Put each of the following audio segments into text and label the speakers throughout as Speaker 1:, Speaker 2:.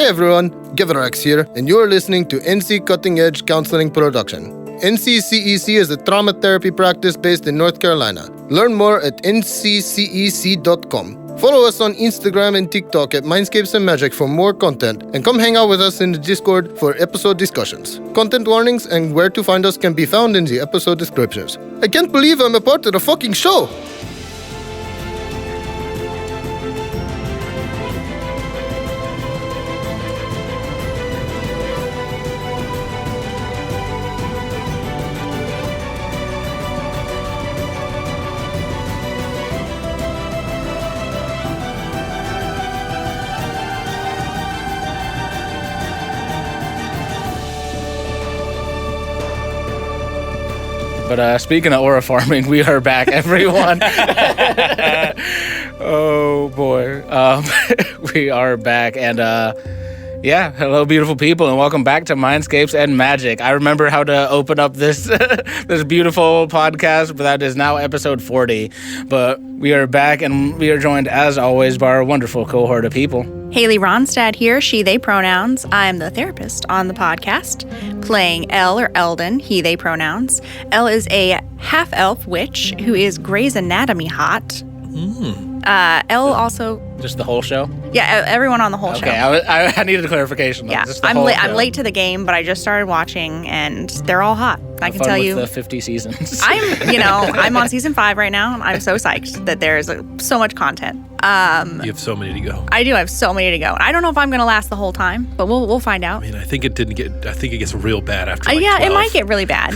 Speaker 1: Hey everyone, Giverax here, and you're listening to NC Cutting Edge Counseling Production. NCCEC is a trauma therapy practice based in North Carolina. Learn more at nccec.com. Follow us on Instagram and TikTok at Mindscapes and Magic for more content, and come hang out with us in the Discord for episode discussions. Content warnings and where to find us can be found in the episode descriptions. I can't believe I'm a part of the fucking show!
Speaker 2: But speaking of aura farming, we are back, everyone. Oh, boy. We are back. And, hello, beautiful people, and welcome back to Mindscapes and Magic. I remember how to open up this this beautiful podcast, but that is now episode 40. But we are back, and we are joined, as always, by our wonderful cohort of people.
Speaker 3: Haley Ronstadt here, she, they pronouns. I'm the therapist on the podcast, playing Elle or Eldon, he, they pronouns. Elle is a half-elf witch who is Grey's Anatomy hot. Elle also...
Speaker 2: Just the whole show?
Speaker 3: Yeah, everyone on the whole show.
Speaker 2: Okay, I needed a clarification.
Speaker 3: Yeah, I'm late to the game, but I just started watching, and they're all hot. I can tell you.
Speaker 2: The 50 seasons.
Speaker 3: I'm on season 5 right now. I'm so psyched that there's so much content.
Speaker 4: You have so many to go.
Speaker 3: I do have so many to go. I don't know if I'm going to last the whole time, but we'll find out.
Speaker 4: I mean, I think it gets real bad after 12.
Speaker 3: It might get really bad,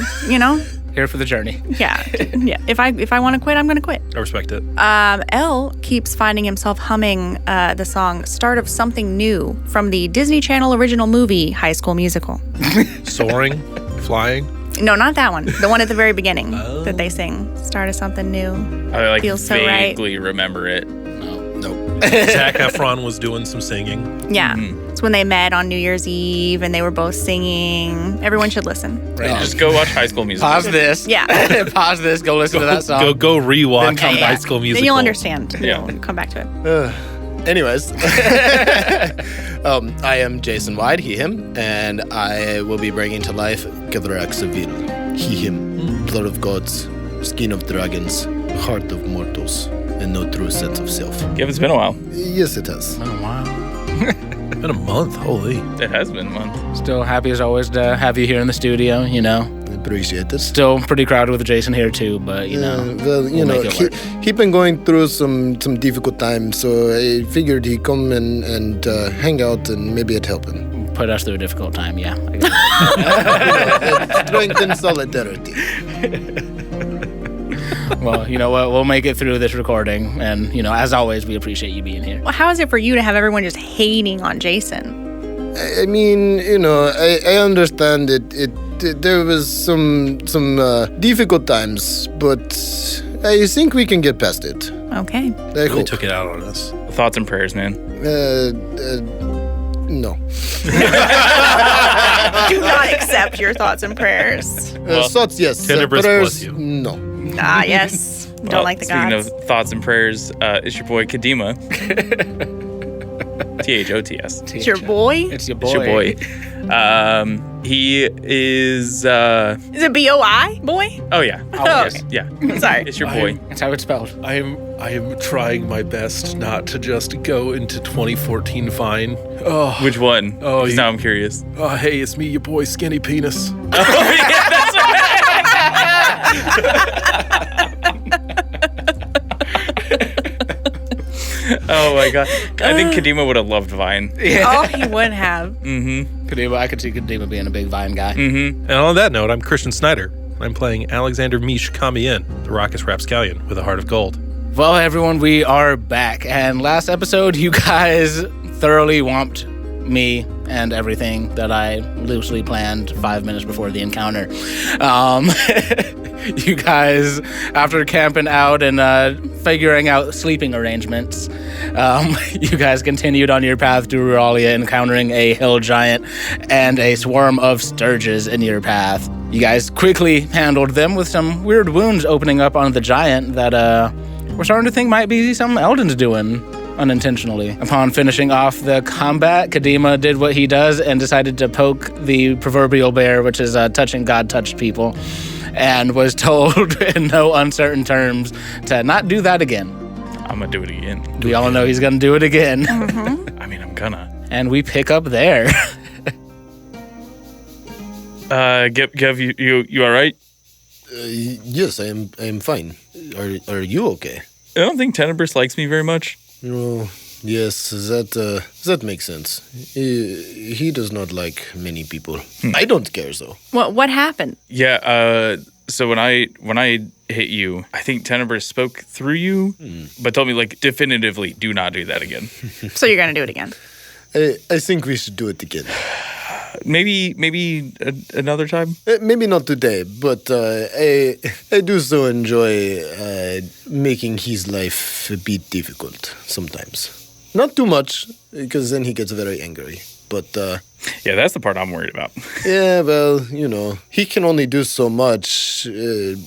Speaker 2: Here for the journey.
Speaker 3: Yeah. If I want to quit, I'm going to quit.
Speaker 4: I respect it.
Speaker 3: Elle keeps finding himself humming the song "Start of Something New" from the Disney Channel original movie High School Musical.
Speaker 4: Soaring, flying.
Speaker 3: No, not that one. The one at the very beginning that they sing. Start of something new.
Speaker 5: I
Speaker 3: Feels so right.
Speaker 5: vaguely remember it.
Speaker 4: Nope. Zac Efron was doing some singing.
Speaker 3: Yeah. It's when they met on New Year's Eve and they were both singing. Everyone should listen.
Speaker 5: Right. Just go watch High School Musical.
Speaker 2: Pause this.
Speaker 3: Yeah.
Speaker 2: Pause this. Go listen to that song.
Speaker 4: Go rewatch High School Musical.
Speaker 3: Then you'll understand.
Speaker 5: Yeah.
Speaker 3: You'll come back to it.
Speaker 1: Anyways, I am Jason Wyde, he, him, and I will be bringing to life Giverax Seville, he, him, blood of gods, skin of dragons, heart of mortals, and no true sense of self.
Speaker 5: Yeah, it's been a while.
Speaker 1: Yes, it has.
Speaker 2: Oh, wow.
Speaker 4: Been a month, holy.
Speaker 5: It has been a month.
Speaker 2: Still happy as always to have you here in the studio,
Speaker 1: Appreciate it.
Speaker 2: Still pretty crowded with Jason here too, but we'll make it work.
Speaker 1: He been going through some difficult times, so I figured he'd come and hang out and maybe it'd help him.
Speaker 2: Put us through a difficult time, yeah.
Speaker 1: Strength and solidarity.
Speaker 2: Well, you know what? We'll make it through this recording, and as always, we appreciate you being here.
Speaker 3: Well, how is it for you to have everyone just hating on Jason?
Speaker 1: I mean, I understand it. There was some difficult times, but I think we can get past it.
Speaker 3: Okay.
Speaker 1: I
Speaker 4: Really
Speaker 1: hope.
Speaker 4: took it out on us.
Speaker 5: Thoughts and prayers, man.
Speaker 1: No.
Speaker 3: Do not accept your thoughts and prayers.
Speaker 1: Thoughts, yes.
Speaker 4: Tenebris
Speaker 1: Prayers,
Speaker 4: bless you.
Speaker 1: No.
Speaker 3: Ah, yes. Don't like the
Speaker 5: speaking
Speaker 3: gods.
Speaker 5: of thoughts and prayers, it's your boy Kadima. THOTS.
Speaker 3: It's your boy?
Speaker 2: It's your boy.
Speaker 5: It's your boy. He is.
Speaker 3: Is it B-O-I? Boy?
Speaker 5: Oh yeah.
Speaker 3: Okay.
Speaker 5: Yeah.
Speaker 3: Sorry.
Speaker 5: It's your boy.
Speaker 2: That's how it's spelled.
Speaker 4: I am trying my best not to just go into 2014 fine. Oh,
Speaker 5: Which one?
Speaker 4: Oh,
Speaker 5: Because now I'm curious.
Speaker 4: oh, hey, it's me, your boy, Skinny Penis.
Speaker 5: Oh my god. I think Kadima would have loved Vine.
Speaker 3: Oh, he would have.
Speaker 2: Kadima, I could see Kadima being a big Vine guy.
Speaker 4: And on that note, I'm Christian Snyder. I'm playing Alexander Mysz Kamien, the raucous rapscallion with a heart of gold.
Speaker 2: Well, everyone, we are back. And last episode, you guys thoroughly whomped me and everything that I loosely planned 5 minutes before the encounter. You guys, after camping out and figuring out sleeping arrangements, you guys continued on your path to Rualia, encountering a hill giant and a swarm of sturges in your path. You guys quickly handled them with some weird wounds opening up on the giant that we're starting to think might be something Eldon's doing. unintentionally. Upon finishing off the combat, Kadima did what he does and decided to poke the proverbial bear, which is touching God touched people, and was told in no uncertain terms to not do that again.
Speaker 5: I'm gonna do it again.
Speaker 2: We all know he's gonna do it again.
Speaker 5: I mean, I'm gonna.
Speaker 2: And we pick up there.
Speaker 5: Gev, you all right?
Speaker 1: Yes, I am fine. Are you okay?
Speaker 5: I don't think Tenebris likes me very much.
Speaker 1: Oh, yes, that makes sense. He does not like many people. I don't care, though.
Speaker 3: What happened?
Speaker 5: Yeah, so when I hit you, I think Tenebris spoke through you, but told me, like, definitively, do not do that again.
Speaker 3: So you're going to do it again?
Speaker 1: I think we should do it again.
Speaker 5: Maybe another time?
Speaker 1: Maybe not today, but I do so enjoy making his life a bit difficult sometimes. Not too much, because then he gets very angry. But
Speaker 5: yeah, that's the part I'm worried about.
Speaker 1: yeah, well, he can only do so much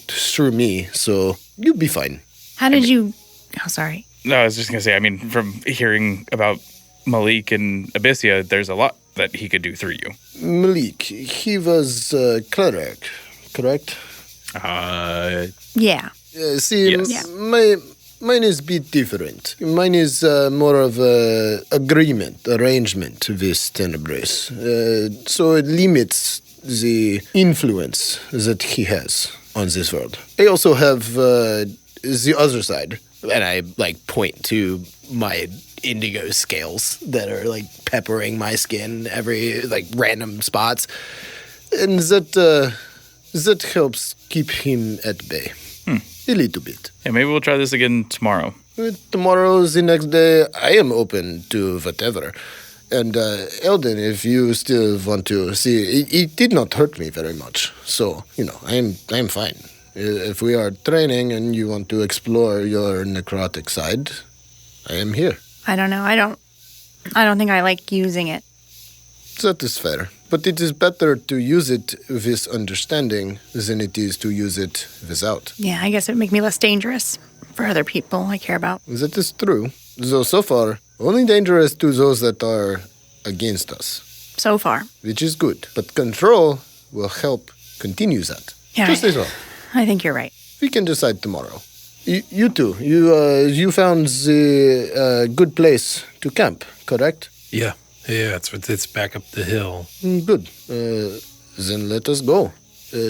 Speaker 1: through me, so you'll be fine.
Speaker 3: How did you... Oh, sorry.
Speaker 5: No, I was just gonna say, I mean, from hearing about Malik and Abyssia, there's a lot that he could do through you.
Speaker 1: Malik, he was cleric, correct?
Speaker 3: Yeah.
Speaker 1: See,
Speaker 5: Yes.
Speaker 1: Mine is a bit different. Mine is more of a arrangement with Tenebris. So it limits the influence that he has on this world. I also have the other side, and I point to my indigo scales that are peppering my skin every random spots, and that helps keep him at bay. A little bit.
Speaker 5: Yeah, maybe we'll try this again tomorrow.
Speaker 1: Tomorrow, the next day, I am open to whatever. And Eldon, if you still want to see, it did not hurt me very much. So, I'm fine. If we are training and you want to explore your necrotic side, I am here.
Speaker 3: I don't know. I don't think I like using it.
Speaker 1: That is fair. But it is better to use it with understanding than it is to use it without.
Speaker 3: Yeah, I guess it would make me less dangerous for other people I care about.
Speaker 1: That is true. Though so far, only dangerous to those that are against us.
Speaker 3: So far.
Speaker 1: Which is good. But control will help continue that.
Speaker 3: Yeah,
Speaker 1: Just as well.
Speaker 3: I think you're right.
Speaker 1: We can decide tomorrow. You too. You found the good place to camp, correct?
Speaker 4: Yeah, it's back up the hill.
Speaker 1: Good. Then let us go.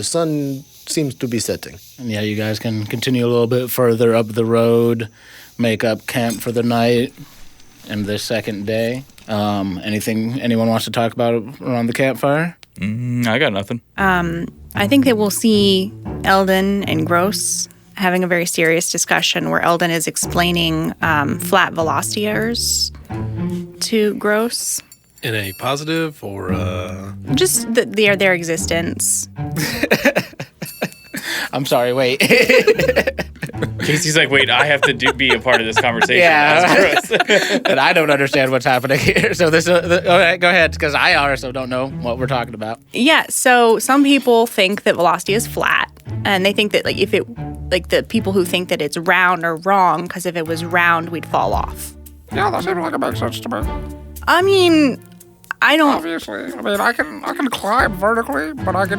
Speaker 1: Sun seems to be setting.
Speaker 2: And yeah, you guys can continue a little bit further up the road, make up camp for the night and the second day. Anything anyone wants to talk about around the campfire?
Speaker 5: I got nothing.
Speaker 3: I think that we'll see Eldon and Gross having a very serious discussion where Eldon is explaining flat Volasteas to Gross.
Speaker 4: In a positive or
Speaker 3: Just their existence.
Speaker 2: I'm sorry, wait.
Speaker 5: Casey's like, wait, I have to be a part of this conversation.
Speaker 2: Yeah.
Speaker 5: That's gross.
Speaker 2: And I don't understand what's happening here. So this, okay, go ahead, because I also don't know what we're talking about.
Speaker 3: Yeah, so some people think that Volastea is flat, and they think that if it, the people who think that it's round are wrong, because if it was round, we'd fall off.
Speaker 6: Yeah, that seems like it makes sense to me.
Speaker 3: I mean, I don't.
Speaker 6: Obviously, I mean, I can climb vertically, but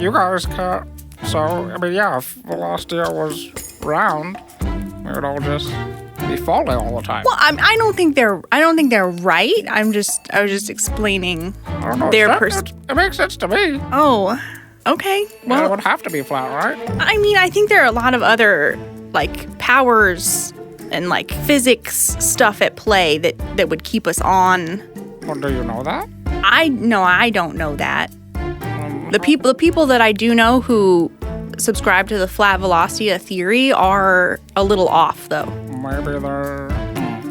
Speaker 6: you guys can't. So, I mean, yeah, if Volastea was round, we would all just be falling all the time.
Speaker 3: Well, I don't think they're right. I was just explaining
Speaker 6: I don't know.
Speaker 3: their
Speaker 6: It makes sense to me.
Speaker 3: Oh, okay.
Speaker 6: Well, it
Speaker 3: Well,
Speaker 6: would have to be flat, right?
Speaker 3: I mean, I think there are a lot of other powers and physics stuff at play that would keep us on.
Speaker 6: Well, do you know that?
Speaker 3: I don't know that. The people that I do know who subscribe to the flat Volastea theory are a little off, though.
Speaker 6: Maybe they're...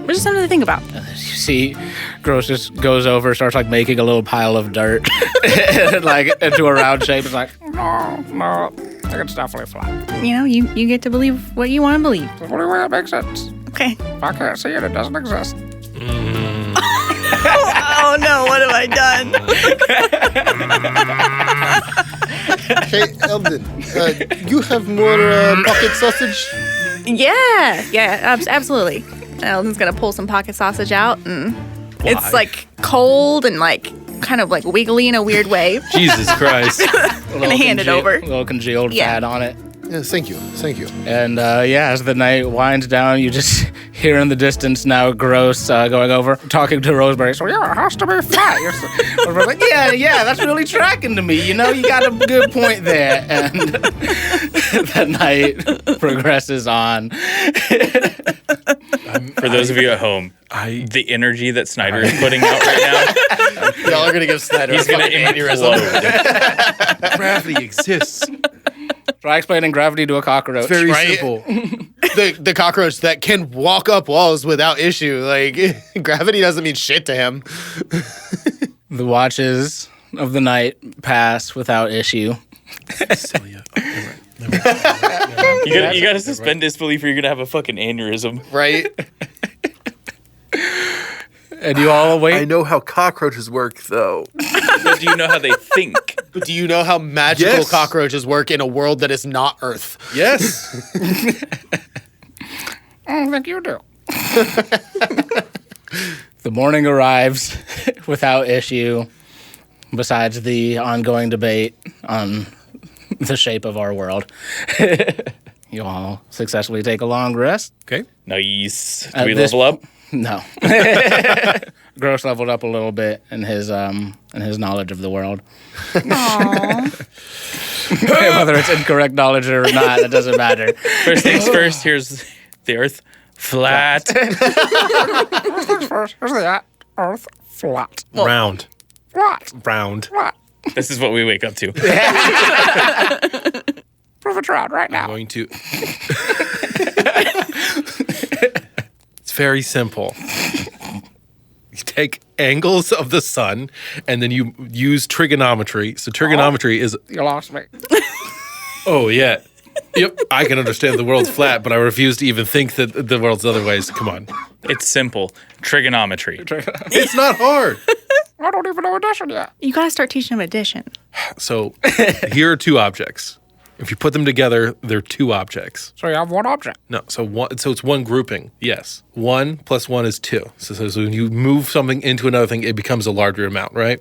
Speaker 3: Which is something to think about.
Speaker 2: You see, Gross just goes over, starts making a little pile of dirt, into a round shape. It's like,
Speaker 6: No, I think it's definitely flat.
Speaker 3: You get to believe what you want to believe.
Speaker 6: The only way it makes sense.
Speaker 3: Okay.
Speaker 6: If I can't see it, it doesn't exist.
Speaker 3: Oh no, what have I done?
Speaker 1: Hey, Eldon, you have more pocket sausage?
Speaker 3: Yeah, absolutely. Eldon's gonna pull some pocket sausage out, and it's like cold and like kind of like wiggly in a weird way.
Speaker 4: Jesus Christ.
Speaker 3: I'm gonna hand it over.
Speaker 2: A little congealed fat on it.
Speaker 1: Yes, thank you.
Speaker 2: And as the night winds down, you just hear in the distance now Gross going over, talking to Rosemary. So,
Speaker 6: Yeah, it has to be flat.
Speaker 2: Rosemary's like, yeah, that's really tracking to me. You know, you got a good point there. And the night progresses on.
Speaker 5: For those of you at home, the energy that Snyder is putting out right now,
Speaker 1: Y'all are gonna give Snyder
Speaker 5: he's
Speaker 1: a
Speaker 5: going to
Speaker 1: fucking aneurysm.
Speaker 5: implode.
Speaker 4: Gravity exists.
Speaker 2: Try explaining gravity to a cockroach.
Speaker 4: Very
Speaker 1: Right?
Speaker 4: simple.
Speaker 1: The cockroach that can walk up walls without issue. Like, gravity doesn't mean shit to him.
Speaker 2: The watches of the night pass without issue.
Speaker 4: Celia.
Speaker 5: You got to suspend disbelief or you're going to have a fucking aneurysm.
Speaker 1: Right?
Speaker 2: And you all awake?
Speaker 7: I know how cockroaches work, though.
Speaker 5: But do you know how they think?
Speaker 1: But do you know how magical
Speaker 4: Yes.
Speaker 1: cockroaches work in a world that is not Earth?
Speaker 4: Yes.
Speaker 6: I think you do.
Speaker 2: The morning arrives without issue, besides the ongoing debate on the shape of our world. You all successfully take a long rest.
Speaker 4: Okay.
Speaker 5: Nice. Do
Speaker 2: At
Speaker 5: we
Speaker 2: this-
Speaker 5: level up?
Speaker 2: No. Gross leveled up a little bit in his knowledge of the world.
Speaker 3: Aww.
Speaker 2: Whether it's incorrect knowledge or not, it doesn't matter.
Speaker 5: First things first, here's the Earth. Flat.
Speaker 6: First things first. Here's the Earth flat.
Speaker 4: Round.
Speaker 6: Flat.
Speaker 4: Round.
Speaker 6: Flat.
Speaker 5: This is what we wake up to.
Speaker 6: Prove it round right now.
Speaker 4: Going to. It's very simple. You take angles of the sun, and then you use trigonometry. So trigonometry is.
Speaker 6: You lost me.
Speaker 4: Oh yeah. Yep. I can understand the world's flat, but I refuse to even think that the world's other ways. Come on.
Speaker 5: It's simple. Trigonometry.
Speaker 4: It's not hard.
Speaker 6: I don't even know addition yet.
Speaker 3: You gotta start teaching him addition.
Speaker 4: So here are two objects. If you put them together, they're two objects.
Speaker 6: So you have one object.
Speaker 4: No, so it's one grouping. Yes, 1 + 1 is 2. So when you move something into another thing, it becomes a larger amount, right?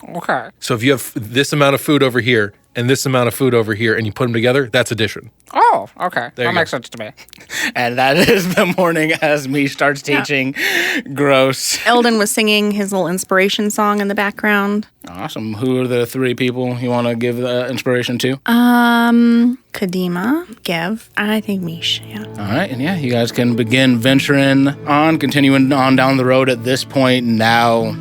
Speaker 6: Okay.
Speaker 4: So if you have this amount of food over here and this amount of food over here, and you put them together, that's addition.
Speaker 6: Oh, okay.
Speaker 4: There you
Speaker 6: That makes
Speaker 4: go.
Speaker 6: sense to me.
Speaker 2: And that is the morning as Mysz starts teaching. Gross.
Speaker 3: Eldon was singing his little inspiration song in the background.
Speaker 2: Awesome. Who are the three people you want to give the inspiration to?
Speaker 3: Kadima, Gev, and I think Mysz, yeah.
Speaker 2: All right, and you guys can begin venturing on, continuing on down the road at this point. Now,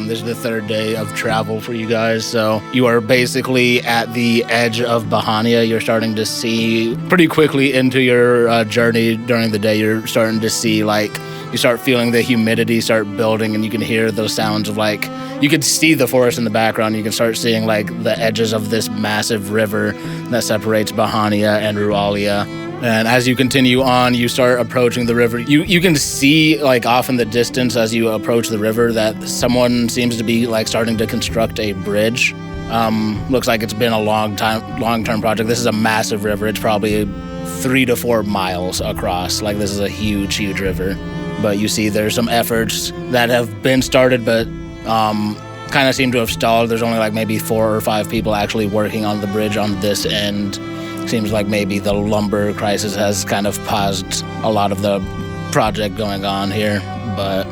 Speaker 2: this is the third day of travel for you guys, so you are basically at the edge of Bahania. You're starting to see pretty quickly into your journey during the day. You're starting to see, you start feeling the humidity start building, and you can hear those sounds of, you can see the forest in the background. You can start seeing, the edges of this massive river that separates Bahania and Rualia. And as you continue on, you start approaching the river. You can see, off in the distance as you approach the river that someone seems to be, starting to construct a bridge. Looks like it's been a long-term project. This is a massive river. It's probably 3 to 4 miles across. This is a huge, huge river. But you see there's some efforts that have been started, but kind of seem to have stalled. There's only maybe 4 or 5 people actually working on the bridge on this end. Seems like maybe the lumber crisis has kind of paused a lot of the project going on here. But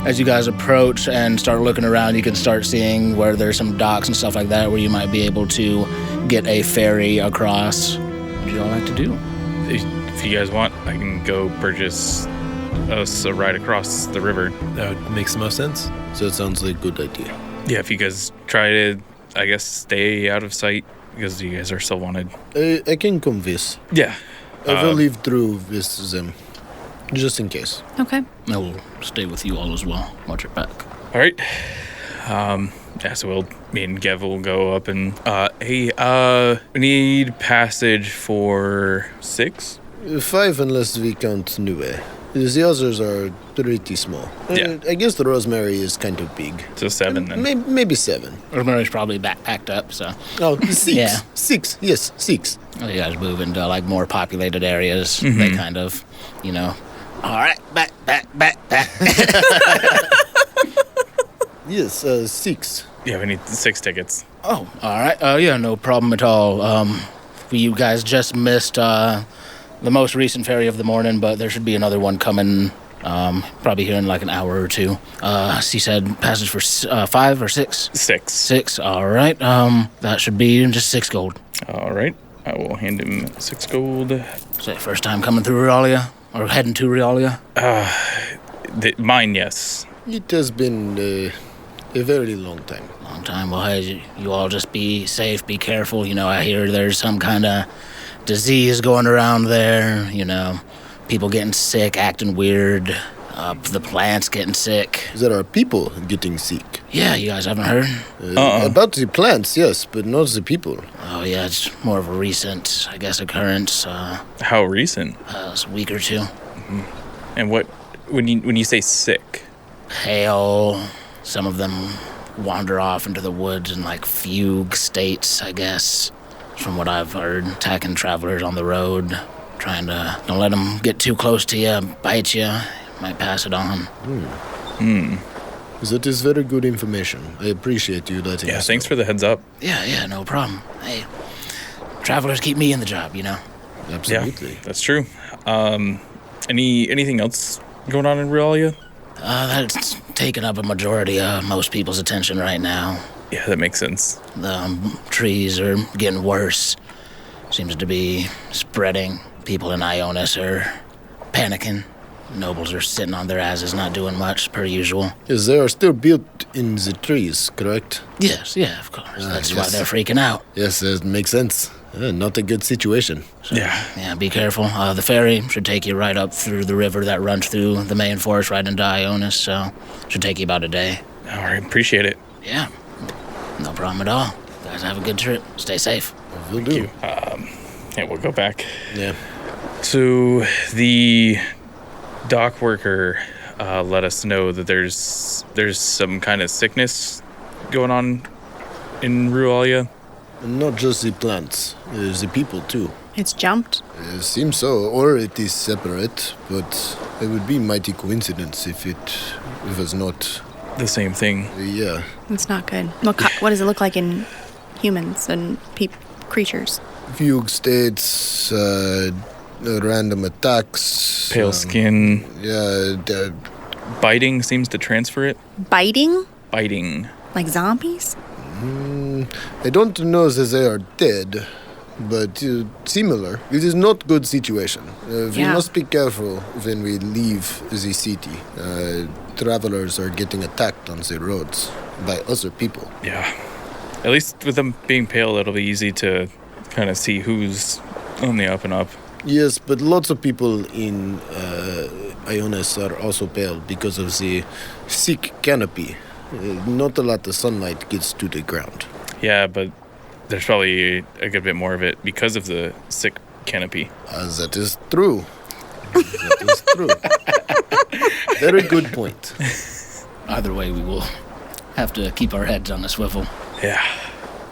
Speaker 2: as you guys approach and start looking around, you can start seeing where there's some docks and stuff like that where you might be able to get a ferry across. What do you all like to do?
Speaker 5: If you guys want, I can go purchase us a ride across the river.
Speaker 4: That makes the most sense.
Speaker 7: So it sounds like a good idea.
Speaker 5: Yeah, if you guys try to, I guess, stay out of sight because you guys are still wanted.
Speaker 7: I can come with.
Speaker 5: Yeah.
Speaker 7: I will leave through with them, just in case.
Speaker 3: Okay.
Speaker 2: I will stay with you all as well. Watch your back.
Speaker 5: All right. So me and Gev will go up and, we need passage for 6?
Speaker 7: 5 unless we count Nue. The others are pretty small.
Speaker 5: Yeah.
Speaker 7: I guess the Rosemary is kind of big.
Speaker 5: So 7 then.
Speaker 7: Maybe 7.
Speaker 2: Rosemary's probably backpacked up, so
Speaker 7: Oh, 6.
Speaker 2: Yeah.
Speaker 7: 6. Yes, 6.
Speaker 2: as you guys move into more populated areas, they kind of, All right, back.
Speaker 7: Yes, 6.
Speaker 5: Yeah, we need 6 tickets.
Speaker 2: Oh, all right. Yeah, no problem at all. You guys just missed the most recent ferry of the morning, but there should be another one coming probably here in like an hour or two. She said passage for 5 or 6?
Speaker 5: 6.
Speaker 2: 6, all right. That should be just 6 gold.
Speaker 5: All right. I will hand him 6 gold.
Speaker 2: Is that first time coming through Rualia? Or heading to Rualia?
Speaker 5: Mine, yes.
Speaker 7: It has been a very long time.
Speaker 2: Long time. Well, hey, you all just be safe, be careful. You know, I hear there's some kind of disease going around there. You know, people getting sick, acting weird. The plants getting sick.
Speaker 7: There are people getting sick.
Speaker 2: Yeah, you guys haven't heard?
Speaker 7: About the plants, yes, but not the people.
Speaker 2: Oh, yeah, it's more of a recent, I guess, occurrence.
Speaker 5: How recent?
Speaker 2: It's a week or two.
Speaker 5: And what when you say sick?
Speaker 2: Hail. Some of them wander off into the woods in like fugue states, I guess. From what I've heard, attacking travelers on the road, trying to don't let them get too close to you, bite you, might pass it on.
Speaker 7: That is very good information. I appreciate you letting us
Speaker 5: Thanks
Speaker 7: know.
Speaker 5: for the heads up.
Speaker 2: Yeah, no problem. Hey, travelers keep me in the job, you know.
Speaker 7: Absolutely.
Speaker 5: Yeah, that's true. Anything else going on in Rualia?
Speaker 2: That's taking up a majority of most people's attention right now.
Speaker 5: Yeah, that makes sense.
Speaker 2: The trees are getting worse. Seems to be spreading. People in Ionis are panicking. Nobles are sitting on their asses, not doing much, per usual.
Speaker 7: Yes, they are still built in the trees, correct?
Speaker 2: Yes, yeah, of course. That's why
Speaker 7: yes.
Speaker 2: they're freaking out.
Speaker 7: Yes, it makes sense. Not a good situation.
Speaker 2: So,
Speaker 5: Yeah.
Speaker 2: Yeah, be careful. The ferry should take you right up through the river that runs through the main forest right into Ionis, so should take you about a day.
Speaker 5: All right, appreciate it.
Speaker 2: Yeah, no problem at all. You guys have a good trip. Stay safe.
Speaker 7: Will do.
Speaker 5: Yeah, we'll go back.
Speaker 7: Yeah.
Speaker 5: So the dock worker let us know that there's some kind of sickness going on in Rualia.
Speaker 7: Not just the plants, the people too.
Speaker 3: It's jumped.
Speaker 7: Seems so, or it is separate, but it would be mighty coincidence if it was not.
Speaker 5: The same thing.
Speaker 7: Yeah.
Speaker 3: It's not good. What does it look like in humans and creatures?
Speaker 7: Fugue states, random attacks.
Speaker 5: Pale skin.
Speaker 7: Yeah,
Speaker 5: Biting seems to transfer it.
Speaker 3: Biting?
Speaker 5: Biting.
Speaker 3: Like zombies?
Speaker 7: I don't know that they are dead, but similar. It is not good situation. We
Speaker 3: Yeah.
Speaker 7: must be careful when we leave the city. Travelers are getting attacked on the roads by other people.
Speaker 5: Yeah. At least with them being pale, it'll be easy to kind of see who's on the up and up.
Speaker 7: Yes, but lots of people in Ionis are also pale because of the thick canopy. Not a lot of sunlight gets to the ground.
Speaker 5: Yeah, but there's probably a good bit more of it because of the sick canopy.
Speaker 7: That is true. That is true. Very good point.
Speaker 2: Either way, we will have to keep our heads on a swivel.
Speaker 5: Yeah.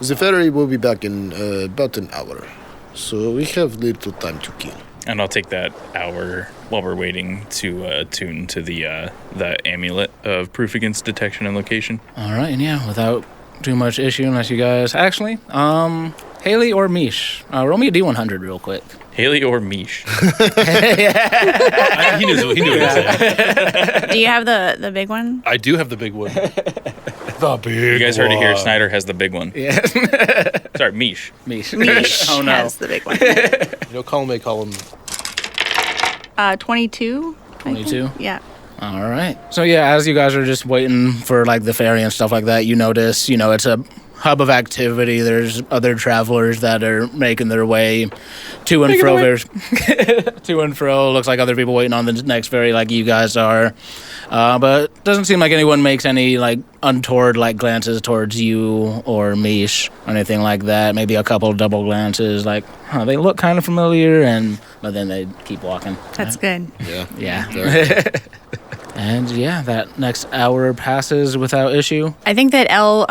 Speaker 7: The ferry will be back in about an hour, so we have little time to kill.
Speaker 5: And I'll take that hour while we're waiting to attune to the amulet of proof against detection and location.
Speaker 2: All right, and yeah, without too much issue, unless you guys actually, Haley or Mysz, roll me a D100 real quick.
Speaker 5: Haley or Mysz?
Speaker 4: He knew what he said.
Speaker 3: Do you have the big one?
Speaker 4: I do have the big one. The big
Speaker 5: You guys heard it here. Snyder has the big one.
Speaker 2: Yeah,
Speaker 5: Sorry, Mysz.
Speaker 2: Mysz.
Speaker 3: Mysz
Speaker 2: Oh no.
Speaker 3: has the big one.
Speaker 4: You know, column A, column
Speaker 3: 22? I think.
Speaker 2: 22?
Speaker 3: Yeah.
Speaker 2: All right. So yeah, as you guys are just waiting for like the ferry and stuff like that, you notice, it's a hub of activity. There's other travelers that are making their way to and fro. There's to and fro. Looks like other people waiting on the next ferry, like you guys are. But doesn't seem like anyone makes any like untoward like glances towards you or Mysz or anything like that. Maybe a couple double glances, like, they look kind of familiar, but then they keep walking.
Speaker 3: That's good.
Speaker 2: Yeah. And yeah, that next hour passes without issue.
Speaker 3: I think that Elle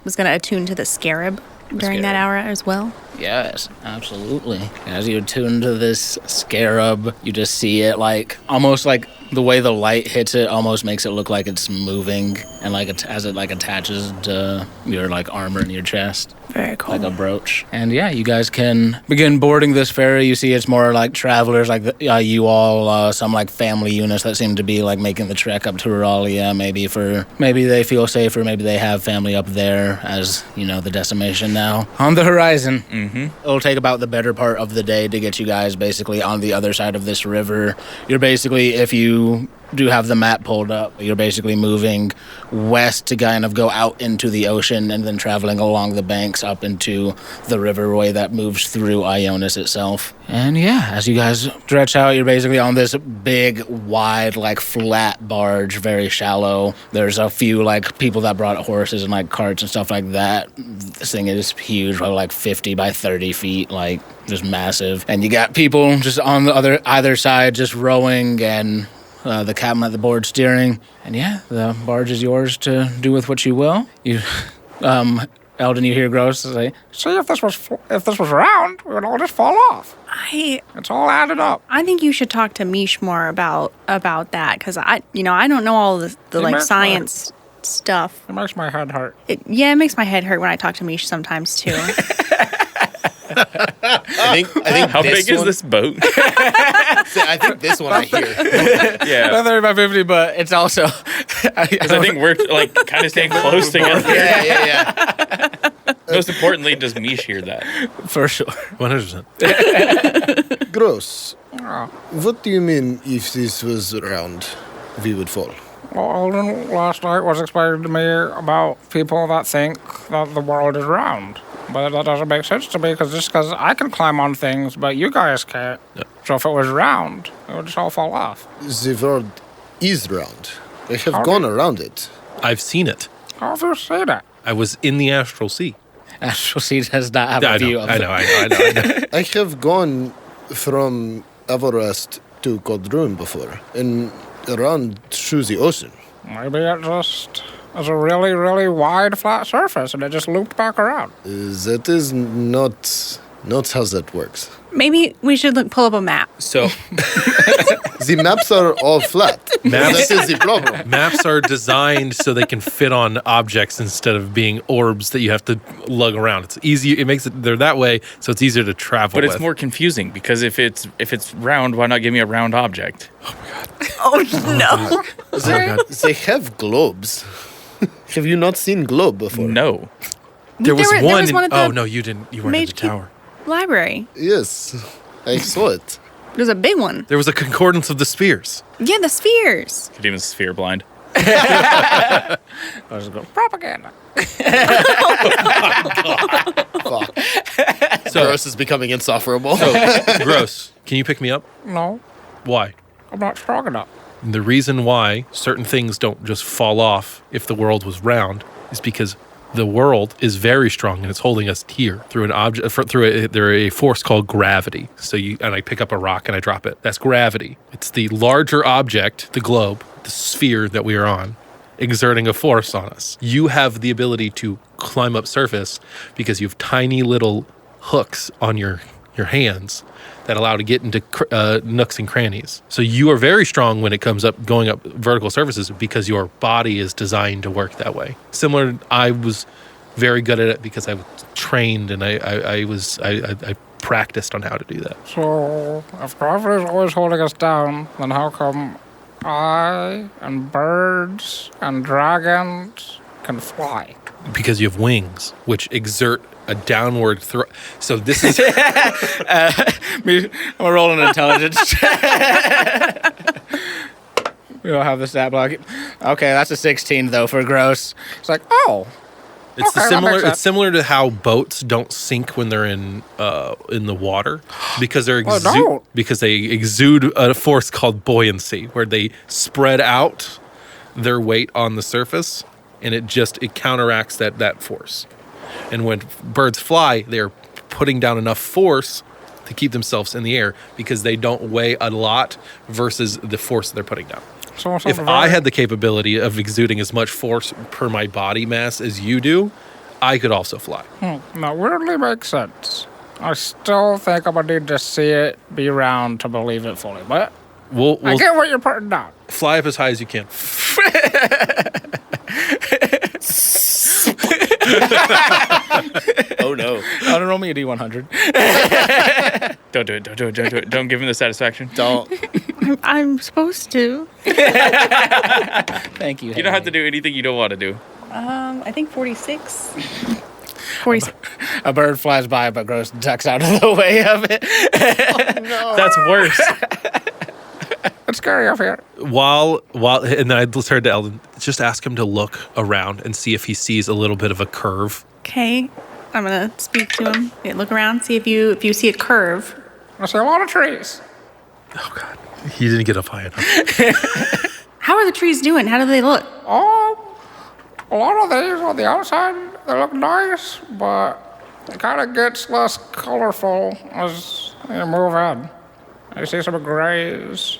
Speaker 3: was going to attune to the scarab during that hour as well.
Speaker 2: Yes, absolutely. As you tune to this scarab, you just see it like almost like the way the light hits it almost makes it look like it's moving, and like as it like attaches to your like armor in your chest.
Speaker 3: Very cool.
Speaker 2: Like a brooch. And yeah, you guys can begin boarding this ferry. You see it's more like travelers, like you all, some like family units that seem to be like making the trek up to Rualia. Maybe they feel safer. Maybe they have family up there, as you know, the decimation now on the horizon.
Speaker 5: Mm-hmm.
Speaker 2: It'll take about the better part of the day to get you guys basically on the other side of this river. You're basically, if you do have the map pulled up, you're basically moving west to kind of go out into the ocean and then traveling along the banks up into the riverway that moves through Ionis itself. And yeah, as you guys stretch out, you're basically on this big, wide, like flat barge, very shallow. There's a few like people that brought horses and like carts and stuff like that. This thing is huge, probably like 50 by 30 feet, like just massive. And you got people just on the either side just rowing, and the captain at the board steering. And yeah, the barge is yours to do with what you will. You, Eldon, you hear Gross say,
Speaker 6: See, if this was round, we would all just fall off. It's all added up.
Speaker 3: I think you should talk to Mysz more about that, because I don't know all the like science stuff.
Speaker 6: It makes my head hurt.
Speaker 3: It makes my head hurt when I talk to Mysz sometimes too.
Speaker 7: I think
Speaker 5: How big is this boat?
Speaker 7: I think this one I hear.
Speaker 5: Yeah.
Speaker 2: Not 30 by 50, but it's also...
Speaker 5: Because I think we're like kind of staying close together.
Speaker 7: Yeah.
Speaker 5: Most importantly, does Mysz hear that?
Speaker 2: For sure.
Speaker 4: 100%.
Speaker 7: Gross.
Speaker 6: Oh.
Speaker 7: What do you mean if this was round, we would fall?
Speaker 6: Well, Alden last night was explaining to me about people that think that the world is round. But that doesn't make sense to me, because I can climb on things, but you guys can't.
Speaker 4: Yep.
Speaker 6: So if it was round, it would just all fall off.
Speaker 7: The world is round. I have gone around it.
Speaker 4: I've seen it.
Speaker 6: How have you seen it?
Speaker 4: I was in the astral sea.
Speaker 2: Astral Sea does not have
Speaker 4: I
Speaker 2: a view
Speaker 4: know,
Speaker 2: of
Speaker 4: I
Speaker 2: it.
Speaker 4: know.
Speaker 7: I have gone from Everest to Godrun before, and around through the ocean.
Speaker 6: Maybe it just is a really, really wide, flat surface, and it just looped back around.
Speaker 7: That is not how that works.
Speaker 3: Maybe we should pull up a map.
Speaker 5: So
Speaker 7: The maps are all flat.
Speaker 4: Maps-
Speaker 7: That is the problem.
Speaker 4: Maps are designed so they can fit on objects instead of being orbs that you have to lug around. It's easy. It makes it they're that way, so it's easier to travel.
Speaker 5: but it's
Speaker 4: with.
Speaker 5: more confusing, because if it's round, why not give me a round object?
Speaker 3: Oh no!
Speaker 7: They have globes. Have you not seen globe before?
Speaker 5: No.
Speaker 4: There was
Speaker 3: there
Speaker 4: one.
Speaker 3: was one at
Speaker 4: Oh
Speaker 3: the
Speaker 4: no, you didn't. You weren't in the
Speaker 3: Mage Keep
Speaker 4: tower.
Speaker 3: Library.
Speaker 7: Yes, I saw it.
Speaker 3: There's a big one.
Speaker 4: There was a concordance of the spheres.
Speaker 3: Yeah, the spheres.
Speaker 5: Could even sphere blind.
Speaker 2: I was going,
Speaker 6: Propaganda.
Speaker 7: Fuck. Gross is becoming insufferable.
Speaker 4: Gross. Can you pick me up?
Speaker 6: No,
Speaker 4: Why?
Speaker 6: I'm not strong enough.
Speaker 4: The reason why certain things don't just fall off if the world was round is because the world is very strong and it's holding us here through an object, through a force called gravity. So I pick up a rock and I drop it. That's gravity. It's the larger object, the globe, the sphere that we are on, exerting a force on us. You have the ability to climb up surface because you have tiny little hooks on your hands that allow to get into nooks and crannies. So you are very strong when it comes up going up vertical surfaces because your body is designed to work that way. Similar, I was very good at it because I was trained and I practiced on how to do that.
Speaker 6: So, if gravity is always holding us down, then how come I and birds and dragons can fly?
Speaker 4: Because you have wings, which exert a downward throw. So this is
Speaker 2: I'm rolling intelligence. We don't have the stat block. Okay, that's a 16 though for gross.
Speaker 6: It's like, oh,
Speaker 4: it's
Speaker 6: Okay, that makes sense.
Speaker 4: It's similar to how boats don't sink when they're in the water because
Speaker 6: don't.
Speaker 4: because they exude a force called buoyancy, where they spread out their weight on the surface and it counteracts that force. And when birds fly, they're putting down enough force to keep themselves in the air because they don't weigh a lot versus the force they're putting down.
Speaker 6: so
Speaker 4: If I had the capability of exuding as much force per my body mass as you do, I could also fly.
Speaker 6: That weirdly makes sense. I still think I'm gonna need to see it be round to believe it fully, but
Speaker 4: We'll
Speaker 6: I get what you're putting down.
Speaker 4: fly up as high as you can.
Speaker 5: Oh no!
Speaker 2: I'll roll me a D100.
Speaker 5: Don't do it! Don't do it! Don't do it! Don't give him the satisfaction.
Speaker 7: Don't.
Speaker 3: I'm supposed to.
Speaker 2: Thank you.
Speaker 5: You don't have to do anything you don't want to do.
Speaker 3: I think 46. 46.
Speaker 2: A bird flies by, but Gross ducks out of the way of it.
Speaker 5: That's worse.
Speaker 6: It's scary up here.
Speaker 4: While and then I turned to Eldon. Just ask him to look around and see if he sees a little bit of a curve.
Speaker 3: Okay. I'm going to speak to him. Yeah, look around, see if you see a curve.
Speaker 6: I see a lot of trees.
Speaker 4: Oh God, he didn't get up high enough.
Speaker 3: How are the trees doing? How do they look?
Speaker 6: Oh, a lot of these on the outside, they look nice, but it kind of gets less colorful as you move in. You see some grays.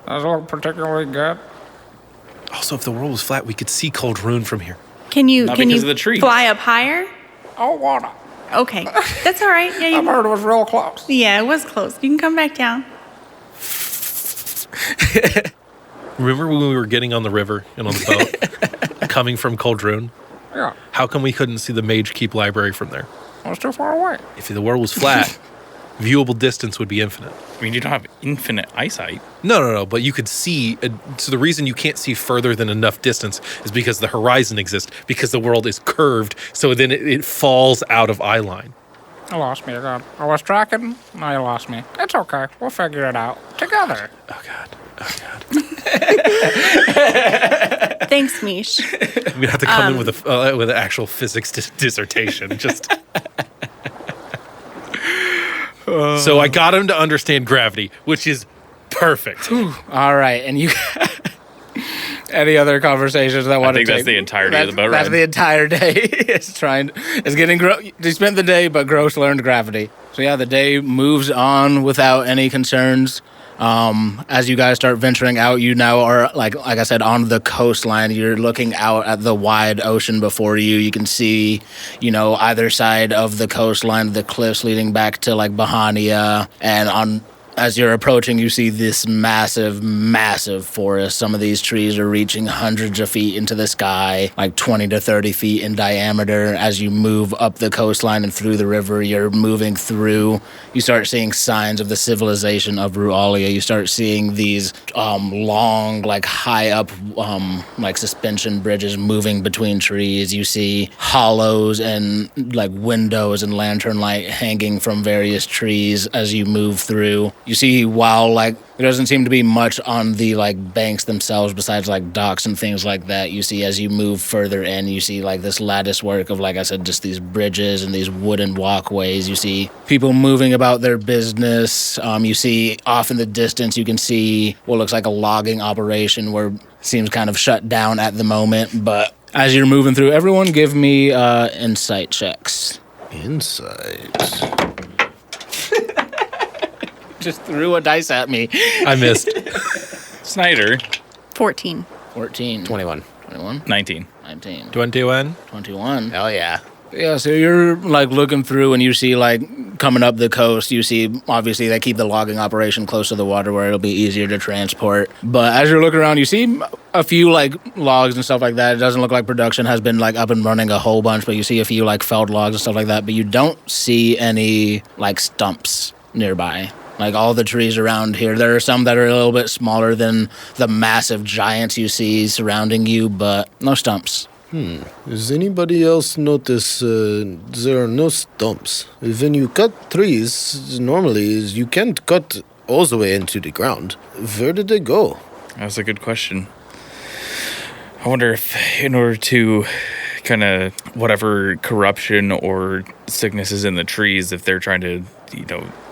Speaker 6: Those look particularly good.
Speaker 4: Also, if the world was flat, we could see Cold Rune from here.
Speaker 3: Can you
Speaker 5: Not
Speaker 3: can
Speaker 5: because
Speaker 3: you
Speaker 5: of the trees.
Speaker 3: fly up higher?
Speaker 6: Oh, water.
Speaker 3: Okay. That's all right. Yeah,
Speaker 6: That bird was real close.
Speaker 3: yeah, it was close. You can come back down.
Speaker 4: Remember when we were getting on the river and on the boat, coming from Cold Rune?
Speaker 6: Yeah,
Speaker 4: How come we couldn't see the Mage Keep library from there?
Speaker 6: it was too far away.
Speaker 4: If the world was flat, viewable distance would be infinite.
Speaker 5: I mean, you don't have infinite eyesight.
Speaker 4: No, but you could see. So the reason you can't see further than enough distance is because the horizon exists, because the world is curved, so then it falls out of eye line.
Speaker 6: You lost me again. I was tracking, now you lost me. It's okay. We'll figure it out together.
Speaker 4: Oh God.
Speaker 3: Thanks, Mysz.
Speaker 4: I'm gonna have to come in with an actual physics dissertation. Just so I got him to understand gravity, which is perfect.
Speaker 2: All right, and you. Any other conversations that want to
Speaker 5: think
Speaker 2: take?
Speaker 5: that's the entirety of the boat
Speaker 2: That's
Speaker 5: ride.
Speaker 2: the entire day. It's getting. He spent the day, but Gross learned gravity. So yeah, the day moves on without any concerns. As you guys start venturing out, you now are like I said, on the coastline. You're looking out at the wide ocean before you. You can see, either side of the coastline, the cliffs leading back to like Bahania, and as you're approaching, you see this massive, massive forest. Some of these trees are reaching hundreds of feet into the sky, like 20 to 30 feet in diameter. As you move up the coastline and through the river, you're moving through. You start seeing signs of the civilization of Rualia. You start seeing these long, like high up, like suspension bridges moving between trees. You see hollows and like windows and lantern light hanging from various trees as you move through. You see, while like there doesn't seem to be much on the like banks themselves besides like docks and things like that, you see as you move further in, you see like this lattice work of, like I said, just these bridges and these wooden walkways. You see people moving about their business. You see off in the distance, you can see what looks like a logging operation where it seems kind of shut down at the moment. But as you're moving through, everyone give me insight checks.
Speaker 7: Insight.
Speaker 2: Just threw a dice at me.
Speaker 4: I missed.
Speaker 5: Snyder,
Speaker 3: 14.
Speaker 2: 14.
Speaker 8: 21.
Speaker 2: 21.
Speaker 5: 19.
Speaker 2: 19.
Speaker 4: 21.
Speaker 2: 21.
Speaker 8: Hell yeah.
Speaker 2: Yeah, so you're like looking through and you see like coming up the coast, you see obviously they keep the logging operation close to the water where it'll be easier to transport. But as you're looking around, you see a few like logs and stuff like that. It doesn't look like production has been like up and running a whole bunch, but you see a few like felled logs and stuff like that. But you don't see any like stumps nearby. Like all the trees around here, there are some that are a little bit smaller than the massive giants you see surrounding you, but no stumps.
Speaker 7: Does anybody else notice there are no stumps? When you cut trees, normally you can't cut all the way into the ground. Where did they go?
Speaker 5: That's a good question. I wonder if in order to kind of whatever corruption or sickness is in the trees, if they're trying to,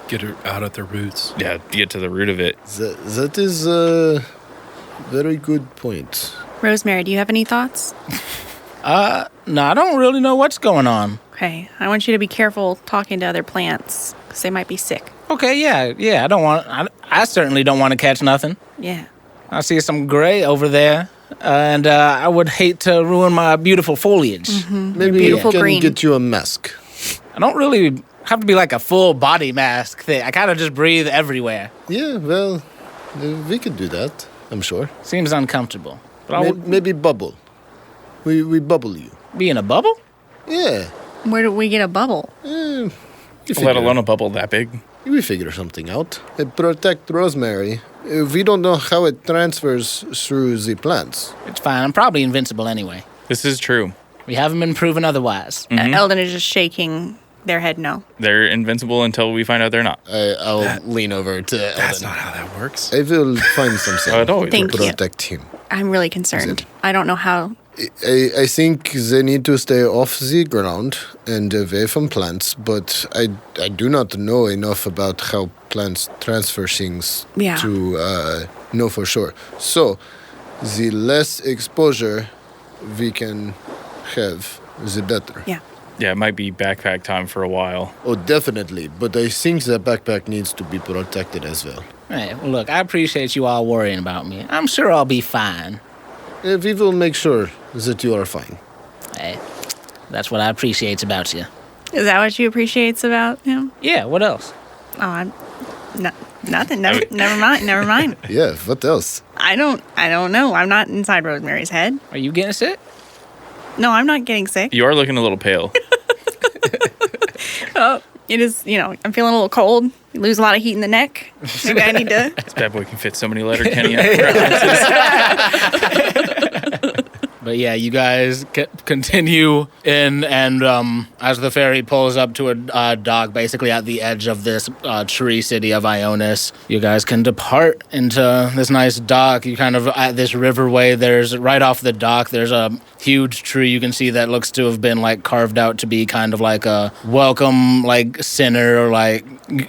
Speaker 4: Get her out at their roots.
Speaker 5: get to the root of it.
Speaker 7: That is a very good point.
Speaker 3: Rosemary, do you have any thoughts?
Speaker 2: No, I don't really know what's going on.
Speaker 3: Okay, I want you to be careful talking to other plants because they might be sick.
Speaker 2: Okay, yeah, I certainly don't want to catch nothing.
Speaker 3: Yeah.
Speaker 2: I see some gray over there, and I would hate to ruin my beautiful foliage.
Speaker 7: Maybe
Speaker 3: beautiful
Speaker 7: I can
Speaker 3: green.
Speaker 7: get you a mask.
Speaker 2: I don't really Have to be like a full body mask thing. I kind of just breathe everywhere.
Speaker 7: Yeah, well, we could do that, I'm sure.
Speaker 2: Seems uncomfortable. But I'll
Speaker 7: Maybe bubble. We bubble you.
Speaker 2: be in a bubble?
Speaker 7: Yeah.
Speaker 3: Where do we get a bubble?
Speaker 5: Let alone a bubble that big.
Speaker 7: We figure something out. Protect rosemary. We don't know how it transfers through the plants.
Speaker 2: It's fine. I'm probably invincible anyway.
Speaker 5: This is true.
Speaker 2: We haven't been proven otherwise.
Speaker 3: Eldon is just shaking their head no.
Speaker 5: They're invincible until we find out they're not.
Speaker 7: I'll lean over to
Speaker 4: That's
Speaker 7: Eldon.
Speaker 4: not how that works.
Speaker 7: I will find something
Speaker 5: It always
Speaker 3: Thank
Speaker 7: to
Speaker 3: you.
Speaker 7: protect him.
Speaker 3: I'm really concerned. I don't know how.
Speaker 7: I think they need to stay off the ground and away from plants, but I do not know enough about how plants transfer things
Speaker 3: Yeah.
Speaker 7: to know for sure. So, the less exposure we can have, the better.
Speaker 3: Yeah.
Speaker 5: Yeah, it might be backpack time for a while.
Speaker 7: Oh, definitely, but I think the backpack needs to be protected as well.
Speaker 2: Hey, well, look, I appreciate you all worrying about me. I'm sure I'll be fine.
Speaker 7: We will make sure that you are fine.
Speaker 2: Hey, that's what I appreciate about you.
Speaker 3: Is that what you appreciates about him?
Speaker 2: Yeah, what else?
Speaker 3: Oh, I'm nothing. Never mind. Never mind.
Speaker 7: Yeah, what else?
Speaker 3: I don't know. I'm not inside Rosemary's head.
Speaker 2: Are you getting sick?
Speaker 3: No, I'm not getting sick.
Speaker 5: You are looking a little pale.
Speaker 3: It is, I'm feeling a little cold. You lose a lot of heat in the neck. Maybe I need to.
Speaker 5: This bad boy can fit so many Letterkenny.
Speaker 2: But yeah, you guys continue in, and as the ferry pulls up to a dock, basically at the edge of this tree city of Ionis, you guys can depart into this nice dock. You kind of at this riverway. There's right off the dock. There's a huge tree you can see that looks to have been like carved out to be kind of like a welcome like center or like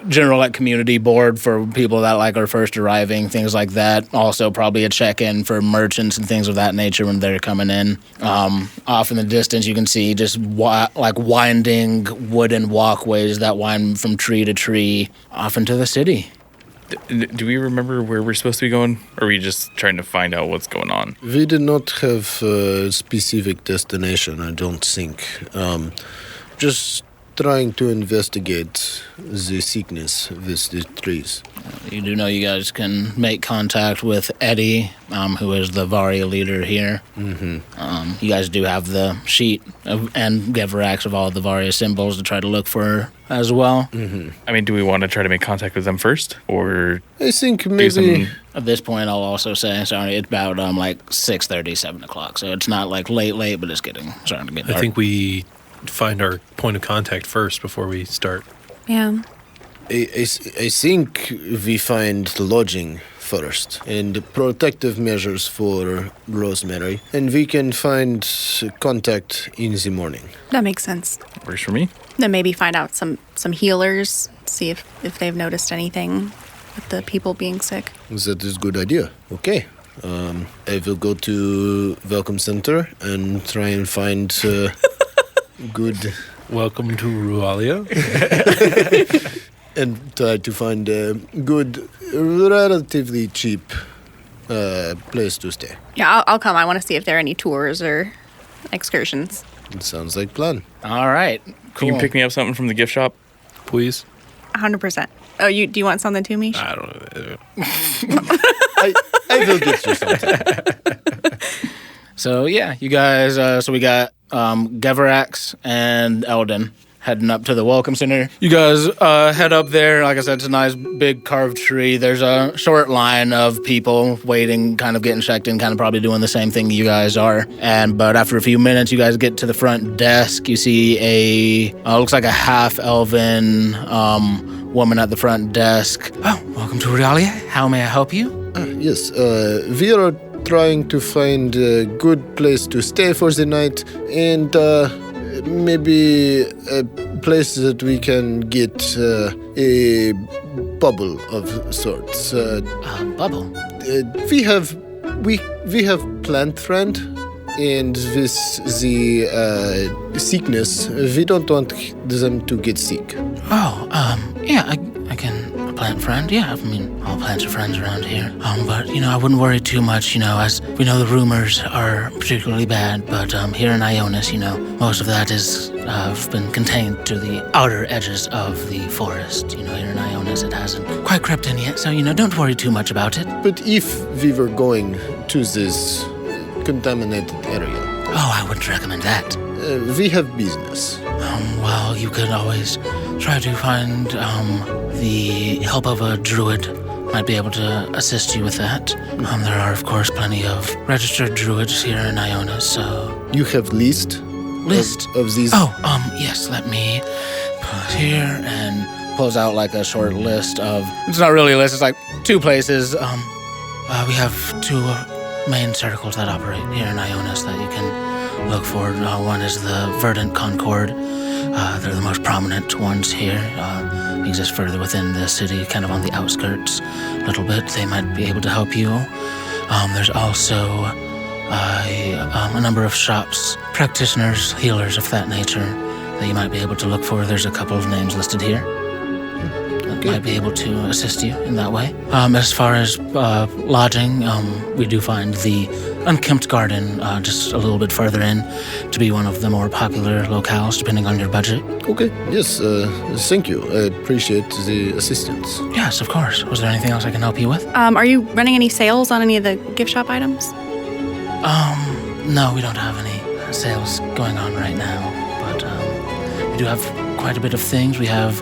Speaker 2: general like community board for people that like are first arriving, things like that. Also probably a check-in for merchants and things of that nature when they're coming in. Off in the distance you can see just like winding wooden walkways that wind from tree to tree off into the city.
Speaker 5: Do we remember where we're supposed to be going? Or are we just trying to find out what's going on?
Speaker 7: We did not have a specific destination, I don't think. Just trying to investigate the sickness with the trees.
Speaker 2: You do know you guys can make contact with Eddie, who is the Varia leader here. Mm-hmm. You guys do have the sheet and Gevrax of all the Varia symbols to try to look for as well.
Speaker 7: Mm-hmm.
Speaker 5: I mean, do we want to try to make contact with them first? Or
Speaker 7: I think
Speaker 5: do
Speaker 7: maybe...
Speaker 5: some...
Speaker 2: At this point, I'll also say, sorry, it's about like 6:30, 7 o'clock. So it's not like late, but it's starting to get dark.
Speaker 4: I think we find our point of contact first before we start.
Speaker 3: Yeah.
Speaker 7: I think we find lodging first and protective measures for Rosemary, and we can find contact in the morning.
Speaker 3: That makes sense.
Speaker 5: Works for me.
Speaker 3: Then maybe find out some healers, see if they've noticed anything with the people being sick.
Speaker 7: That is a good idea. Okay. I will go to Welcome Center and try and find good...
Speaker 4: Welcome to Rualia.
Speaker 7: and try to find a good, relatively cheap place to stay.
Speaker 3: Yeah, I'll come. I want to see if there are any tours or excursions.
Speaker 7: It sounds like plan.
Speaker 2: All right, cool.
Speaker 5: You can pick me up something from the gift shop.
Speaker 4: Please.
Speaker 3: 100%. Oh, do you want something too, Mysz?
Speaker 4: I don't know.
Speaker 7: I will get you something.
Speaker 2: So yeah, you guys. So we got Gevrax and Eldon heading up to the Welcome Center. You guys head up there. Like I said, it's a nice big carved tree. There's a short line of people waiting, kind of getting checked in, kind of probably doing the same thing you guys are. But after a few minutes, you guys get to the front desk. You see looks like a half-elven woman at the front desk. Oh, welcome to Rualia. How may I help you?
Speaker 7: Yes, we are trying to find a good place to stay for the night and maybe a place that we can get a bubble of sorts.
Speaker 2: Bubble.
Speaker 7: We have plant friend, and with the sickness, we don't want them to get sick.
Speaker 2: Oh, yeah, I can plant friend. Yeah, I mean, all plants are friends around here. But, I wouldn't worry too much, as we know the rumors are particularly bad. But here in Ionis, most of that is been contained to the outer edges of the forest. Here in Ionis, it hasn't quite crept in yet. So, don't worry too much about it.
Speaker 7: But if we were going to this contaminated area,
Speaker 2: I wouldn't recommend that.
Speaker 7: we have business.
Speaker 2: Well, you could always try to find the help of a druid. Might be able to assist you with that. There are, of course, plenty of registered druids here in Ionis, so...
Speaker 7: You have list of these?
Speaker 2: Yes, let me pause here and pulls out like a short list of... It's not really a list, it's like 2 places. We have 2 main circles that operate here in Ionis that you can look for. One is the Verdant Concord. They're the most prominent ones here. Exist further within the city, kind of on the outskirts a little bit. They might be able to help you. There's also a number of shops, practitioners, healers of that nature that you might be able to look for. There's a couple of names listed here that might be able to assist you in that way. As far as lodging, we do find the Unkempt Garden just a little bit further in to be one of the more popular locales, depending on your budget.
Speaker 7: Okay, yes, thank you. I appreciate the assistance.
Speaker 2: Yes, of course. Was there anything else I can help you with?
Speaker 3: Are you running any sales on any of the gift shop items?
Speaker 2: No, we don't have any sales going on right now, but we do have quite a bit of things. We have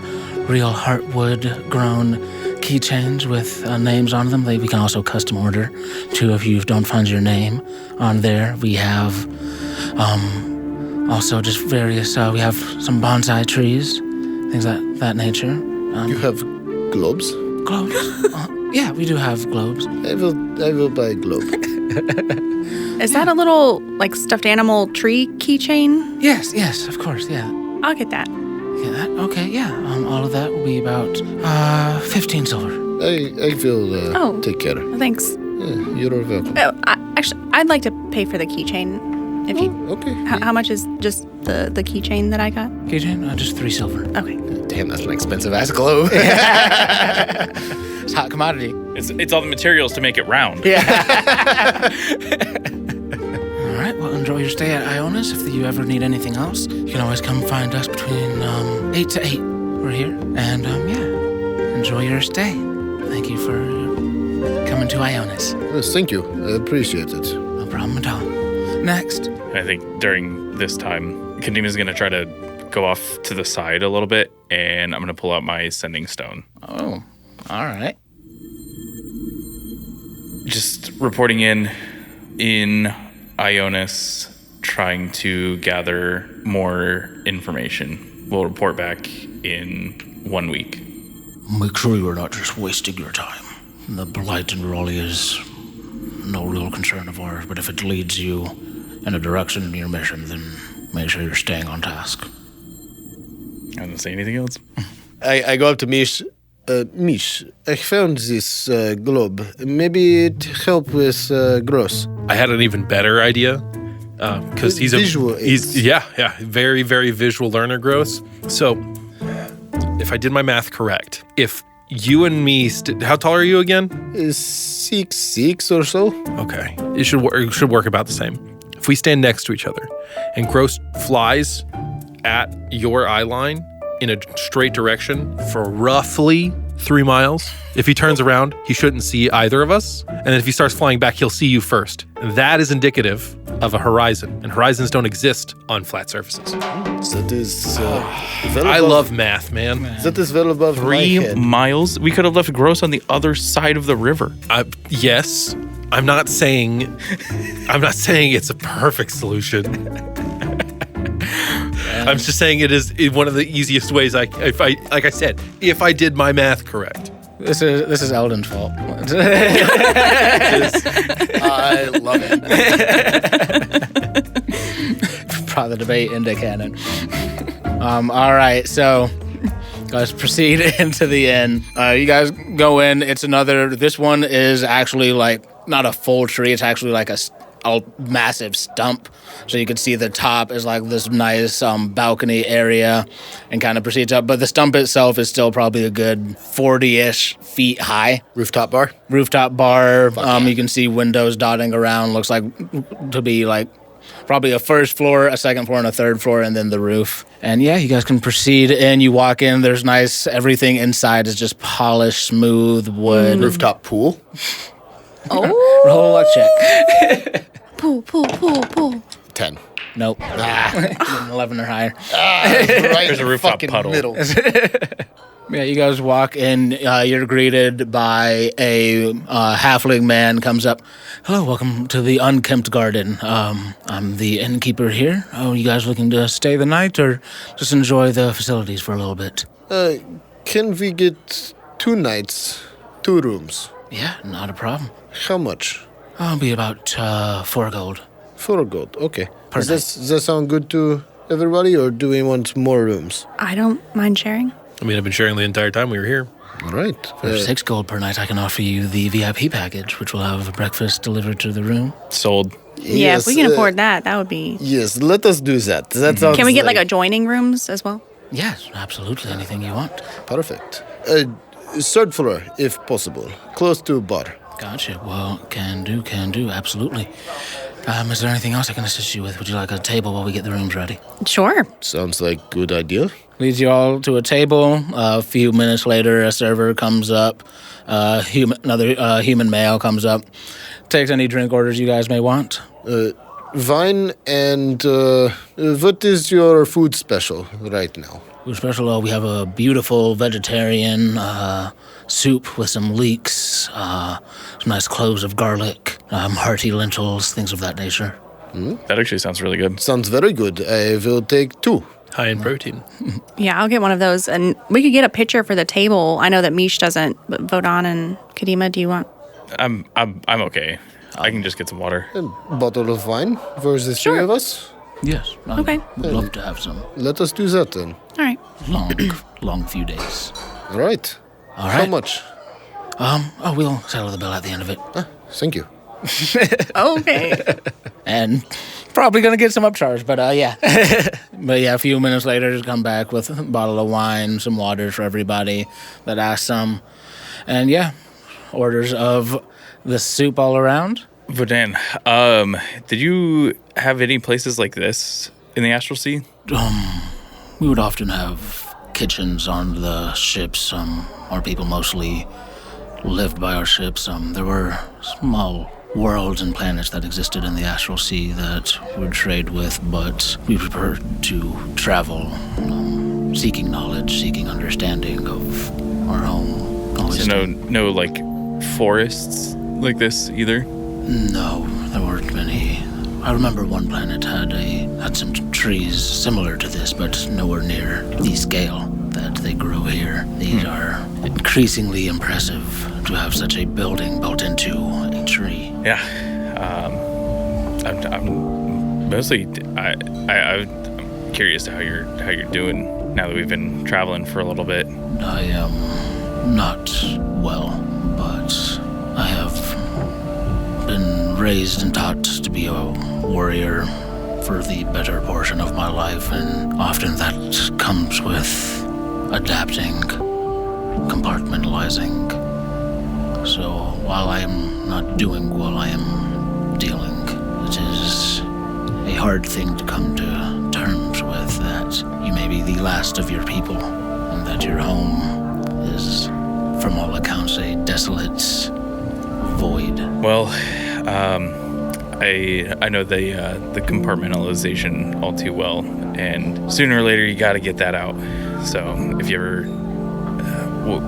Speaker 2: real heartwood grown keychains with names on them. We can also custom order too if you don't find your name on there. We have also just various, we have some bonsai trees, things that nature.
Speaker 7: You have globes?
Speaker 2: Globes? Yeah, we do have globes.
Speaker 7: I will buy a globe.
Speaker 3: Is that a little, like, stuffed animal tree keychain?
Speaker 2: Yes, of course, yeah.
Speaker 3: I'll get that.
Speaker 2: Get that? Okay, yeah. All of that will be about 15 silver.
Speaker 7: I will take care.
Speaker 3: Thanks.
Speaker 7: Yeah, you're welcome.
Speaker 3: Actually, I'd like to pay for the keychain. If you,
Speaker 7: Okay.
Speaker 3: how much is just the keychain that I got?
Speaker 2: Keychain? Just 3 silver.
Speaker 3: Okay.
Speaker 1: Damn, that's an expensive-ass globe.
Speaker 2: It's hot commodity.
Speaker 5: It's all the materials to make it round.
Speaker 2: Yeah. All right, well, enjoy your stay at Ionis. If you ever need anything else, you can always come find us between 8 to 8. We're here. And, enjoy your stay. Thank you for coming to Ionis.
Speaker 7: Yes, thank you. I appreciate it.
Speaker 2: No problem at all. Next.
Speaker 5: I think during this time, Kadima's going to try to go off to the side a little bit, and I'm going to pull out my sending stone.
Speaker 2: Oh, all right.
Speaker 5: Just reporting in Ionis, trying to gather more information. We'll report back in 1 week.
Speaker 2: Make sure you're not just wasting your time. The blight in Rualia is no real concern of ours, but if it leads you in a direction in your mission, then make sure you're staying on task.
Speaker 5: I don't say anything else.
Speaker 7: I go up to Mysz. Mysz, I found this globe. Maybe it help with gross.
Speaker 4: I had an even better idea because he's very, very visual learner, Gross. So if I did my math correct, if you and me, how tall are you again?
Speaker 7: 6'6" or so.
Speaker 4: Okay, it should work about the same. If we stand next to each other, and Gross flies at your eye line in a straight direction for roughly 3 miles. If he turns around, he shouldn't see either of us. And then if he starts flying back, he'll see you first. That is indicative of a horizon. And horizons don't exist on flat surfaces.
Speaker 7: That is
Speaker 4: I love math, man.
Speaker 7: That is well above my
Speaker 5: 3
Speaker 7: head.
Speaker 5: miles? We could have left Gross on the other side of the river.
Speaker 4: Yes, I'm not saying it's a perfect solution. I'm just saying it is one of the easiest ways. Like I said, if I did my math correct.
Speaker 2: This is Eldon's fault.
Speaker 1: I love it.
Speaker 2: Brought the debate into canon. All right, so guys, proceed into the inn. You guys go in. It's this one is actually like not a full tree. It's actually like a massive stump. So you could see the top is like this nice balcony area and kind of proceeds up. But the stump itself is still probably a good 40-ish feet high.
Speaker 1: Rooftop bar?
Speaker 2: Rooftop bar. You can see windows dotting around. Looks like to be like probably a first floor, a second floor, and a third floor, and then the roof. And yeah, you guys can proceed in. You walk in. There's nice, everything inside is just polished, smooth wood.
Speaker 1: Rooftop pool?
Speaker 3: Oh.
Speaker 2: Roll a luck check.
Speaker 3: Pool.
Speaker 1: 10.
Speaker 2: Nope. 11 or higher.
Speaker 1: Right.
Speaker 5: There's a rooftop
Speaker 1: fucking
Speaker 5: puddle.
Speaker 1: middle.
Speaker 2: Yeah, you guys walk in. You're greeted by a halfling man. Comes up. Hello, welcome to the Unkempt Garden. I'm the innkeeper here. Oh, you guys looking to stay the night or just enjoy the facilities for a little bit?
Speaker 7: Can we get 2 nights, 2 rooms?
Speaker 2: Yeah, not a problem.
Speaker 7: How much?
Speaker 2: I'll be about 4 gold.
Speaker 7: 4 gold, okay.
Speaker 2: Per
Speaker 7: Does that sound good to everybody, or do we want more rooms?
Speaker 3: I don't mind sharing.
Speaker 4: I mean, I've been sharing the entire time we were here.
Speaker 7: All right.
Speaker 2: For 6 gold per night, I can offer you the VIP package, which will have breakfast delivered to the room.
Speaker 5: Sold.
Speaker 3: Yeah, if we can afford that, that would be...
Speaker 7: Yes, let us do that. That sounds
Speaker 3: Can we get like adjoining rooms as well?
Speaker 2: Yes, absolutely. Anything you want.
Speaker 7: Perfect. 3rd floor, if possible. Close to a bar.
Speaker 2: Gotcha. Well, can do. Absolutely. Is there anything else I can assist you with? Would you like a table while we get the rooms ready?
Speaker 3: Sure.
Speaker 7: Sounds like good idea.
Speaker 2: Leads you all to a table. A few minutes later, a server comes up. Another human male comes up. Takes any drink orders you guys may want.
Speaker 7: Wine and what is your food special right now?
Speaker 2: Food special, we have a beautiful vegetarian soup with some leeks, some nice cloves of garlic, hearty lentils, things of that nature.
Speaker 5: That actually sounds really good.
Speaker 7: Sounds very good. I will take 2.
Speaker 4: High in protein.
Speaker 3: Yeah, I'll get one of those. And we could get a picture for the table. I know that Mysz doesn't, but Vodan and Kadima, do you want?
Speaker 5: I'm okay. I can just get some water.
Speaker 7: A bottle of wine for the 3 of us?
Speaker 2: Yes.
Speaker 3: Okay.
Speaker 2: I'd love to have some.
Speaker 7: Let us do that then.
Speaker 3: All right.
Speaker 2: Long few days.
Speaker 7: All right.
Speaker 2: All right.
Speaker 7: How much?
Speaker 2: We'll settle the bill at the end of it.
Speaker 7: Thank you.
Speaker 3: Okay.
Speaker 2: And probably gonna get some upcharge, but yeah. But yeah, a few minutes later, just come back with a bottle of wine, some water for everybody that asked some. And yeah, orders of the soup all around.
Speaker 5: Vodan, did you have any places like this in the Astral Sea?
Speaker 2: We would often have kitchens on the ships. Our people mostly lived by our ships. There were small worlds and planets that existed in the Astral Sea that we'd trade with, but we prefer to travel, seeking knowledge, seeking understanding of our home. Always
Speaker 5: So no like forests like this either?
Speaker 2: No, there weren't many. I remember one planet had some trees similar to this, but nowhere near the scale that they grow here. These are increasingly impressive to have such a building built into a tree.
Speaker 5: Yeah. I'm mostly I'm curious how you're doing now that we've been traveling for a little bit.
Speaker 2: I am not well, but I have been raised and taught to be a warrior for the better portion of my life, and often that comes with adapting, compartmentalizing. So while I am not doing well, I am dealing. It is a hard thing to come to terms with, that you may be the last of your people, and that your home is, from all accounts, a desolate void.
Speaker 5: Well, I know the compartmentalization all too well, and sooner or later you got to get that out. So if you ever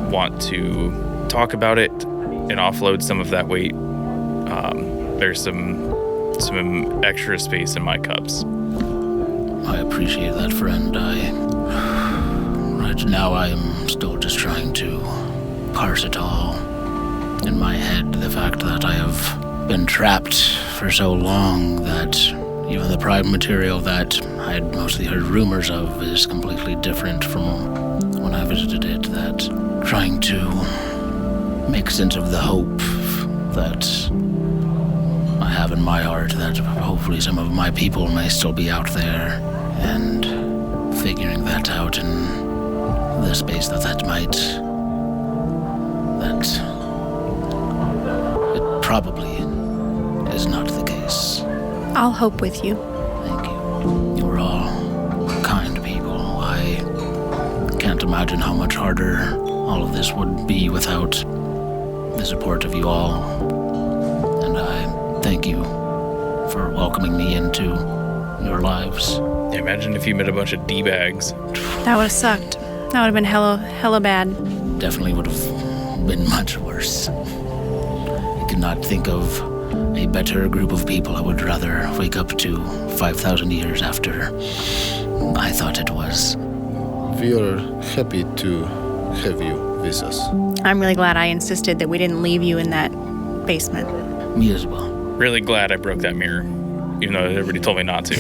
Speaker 5: want to talk about it and offload some of that weight, there's some extra space in my cups.
Speaker 2: I appreciate that, friend. Right now I'm still just trying to parse it all in my head. The fact that I have been trapped for so long that even the prime material that I had mostly heard rumors of is completely different from when I visited it. That trying to make sense of the hope that I have in my heart that hopefully some of my people may still be out there, and figuring that out in the space that might, that it probably is not the case.
Speaker 3: I'll hope with you.
Speaker 2: Thank you. You're all kind people. I can't imagine how much harder all of this would be without the support of you all. And I thank you for welcoming me into your lives.
Speaker 5: Yeah, imagine if you met a bunch of D-bags.
Speaker 3: That would have sucked. That would have been hella bad.
Speaker 2: Definitely would have been much worse. I could not think of a better group of people I would rather wake up to 5,000 years after I thought it was.
Speaker 7: We are happy to have you with us.
Speaker 3: I'm really glad I insisted that we didn't leave you in that basement.
Speaker 2: Me as well.
Speaker 5: Really glad I broke that mirror, even though everybody told me not to.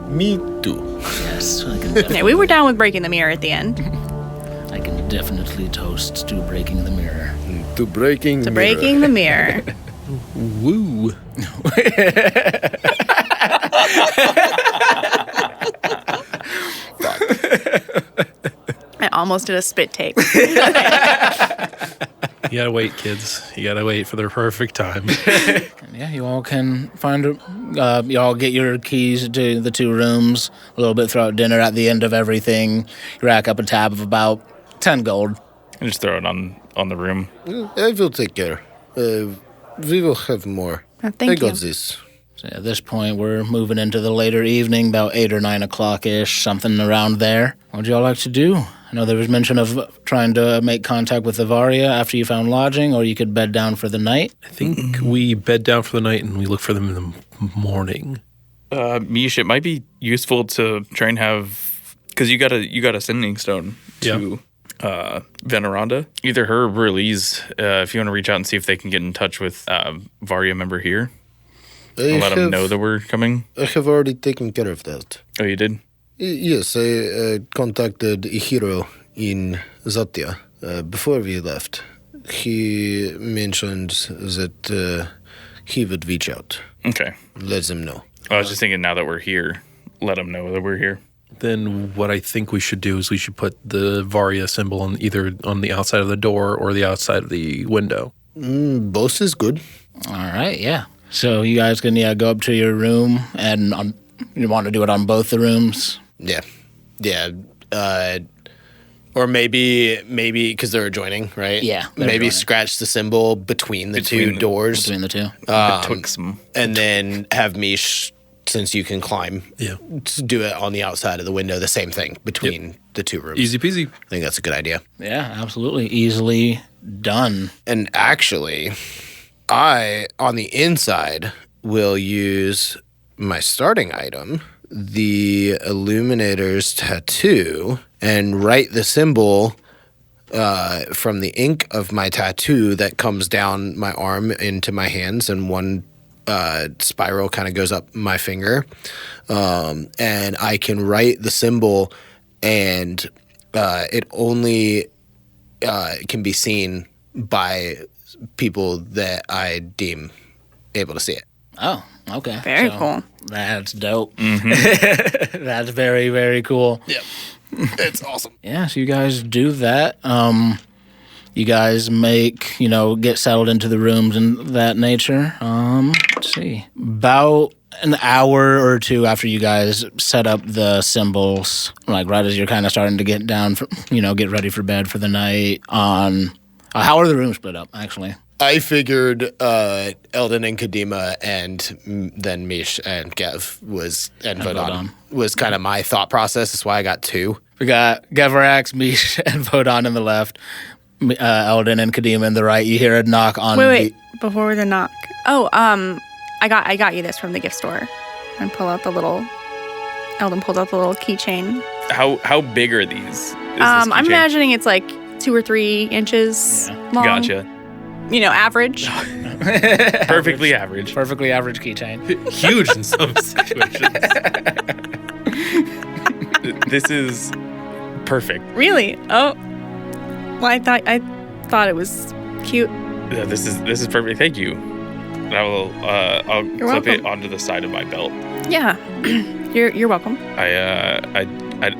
Speaker 7: Me too.
Speaker 2: Yes, I can
Speaker 3: Yeah, we were down with breaking the mirror at the end.
Speaker 2: I can definitely toast to breaking the mirror.
Speaker 7: To breaking
Speaker 3: To breaking the mirror.
Speaker 4: Woo.
Speaker 3: I almost did a spit take.
Speaker 4: You gotta wait, kids. You gotta wait for the perfect time.
Speaker 2: Yeah, you all can find, you all get your keys to the 2 rooms, a little bit throughout dinner. At the end of everything, you rack up a tab of about 10 gold.
Speaker 5: And just throw it on the room.
Speaker 7: I will take care. We will have more.
Speaker 3: Thank
Speaker 7: I
Speaker 3: you.
Speaker 7: got this.
Speaker 2: So at this point, we're moving into the later evening, about 8 or 9 o'clock-ish, something around there. What would y'all like to do? I know there was mention of trying to make contact with the Varia after you found lodging, or you could bed down for the night.
Speaker 4: I think we bed down for the night and we look for them in the morning.
Speaker 5: Mysz, it might be useful to try and have, because you got a sending stone to Veneranda. Either her or Burlese, if you want to reach out and see if they can get in touch with Varia member here. And let them know that we're coming.
Speaker 7: I have already taken care of that.
Speaker 5: Oh, you did?
Speaker 7: Yes, I contacted a hero in Zatia before we left. He mentioned that he would reach out.
Speaker 5: Okay.
Speaker 7: Let them know.
Speaker 5: I was just thinking, now that we're here, let them know that we're here.
Speaker 4: Then what I think we should do is we should put the Varia symbol on either on the outside of the door or the outside of the window.
Speaker 7: Both is good.
Speaker 2: All right, yeah. So you guys can go up to your room, and you want to do it on both the rooms?
Speaker 1: Yeah. Or maybe because they're adjoining, right?
Speaker 2: Yeah, they're
Speaker 1: Maybe
Speaker 2: adjoining.
Speaker 1: scratch the symbol between the two doors,
Speaker 2: Between the 2?
Speaker 5: Betwixt them.
Speaker 1: and then have Mysz, since you can climb, do it on the outside of the window. The same thing between the 2 rooms.
Speaker 4: Easy peasy.
Speaker 1: I think that's a good idea.
Speaker 2: Yeah, absolutely. Easily done.
Speaker 1: And actually, I, on the inside, will use my starting item, the Illuminator's tattoo, and write the symbol from the ink of my tattoo that comes down my arm into my hands, and one spiral kind of goes up my finger. And I can write the symbol, and it only can be seen by people that I deem able to see it.
Speaker 2: Oh, okay.
Speaker 3: Very cool.
Speaker 2: That's dope. That's very, very cool.
Speaker 1: Yeah. It's awesome.
Speaker 2: Yeah, so you guys do that. You guys get settled into the rooms and that nature. Let's see. About an hour or 2 after you guys set up the symbols, like right as you're kind of starting to get down, get ready for bed for the night. How are the rooms split up, actually?
Speaker 1: I figured Eldon and Kadima, and then Mysz and Gev and Vodon was kind of my thought process. That's why I got 2.
Speaker 2: We got Gevarax, Mysz, and Vodon in the left, Eldon and Kadima in the right. You hear a knock on.
Speaker 3: Wait, before the knock. Oh, I got you this from the gift store. And pull out the little. Eldon pulls out the little keychain.
Speaker 5: How big are these? Is this
Speaker 3: I'm
Speaker 5: keychain?
Speaker 3: imagining it's like 2 or 3 inches long.
Speaker 5: Gotcha.
Speaker 3: Average.
Speaker 5: Perfectly average.
Speaker 2: Perfectly average keychain.
Speaker 4: Huge in some situations.
Speaker 5: This is perfect.
Speaker 3: Really? Oh. Well, I thought it was cute.
Speaker 5: Yeah, this is perfect. Thank you. I'll clip
Speaker 3: welcome.
Speaker 5: it onto the side of my belt.
Speaker 3: Yeah. You're welcome.
Speaker 5: I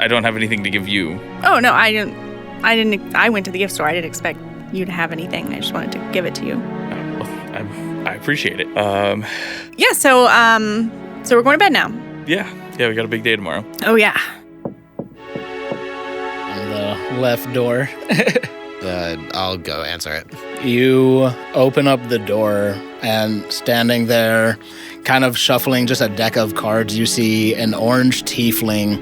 Speaker 5: don't have anything to give you.
Speaker 3: Oh no, I didn't. I went to the gift store. I didn't expect you to have anything. I just wanted to give it to you.
Speaker 5: I appreciate it.
Speaker 3: Yeah. So we're going to bed now.
Speaker 5: Yeah, we got a big day tomorrow.
Speaker 3: Oh yeah.
Speaker 2: On the left door.
Speaker 1: I'll go answer it.
Speaker 2: You open up the door, and standing there, kind of shuffling just a deck of cards, you see an orange tiefling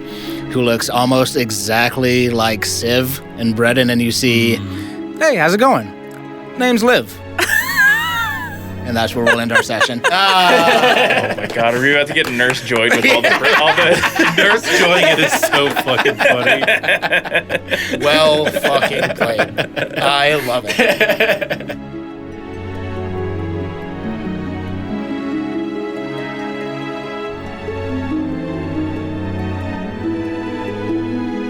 Speaker 2: who looks almost exactly like Civ and Breton, and you see, hey, how's it going? Name's Liv. And that's where we'll end our session.
Speaker 5: Oh my god, are we about to get nurse joyed with all the
Speaker 4: Nurse joining it is so fucking funny.
Speaker 1: Well fucking played. I love it.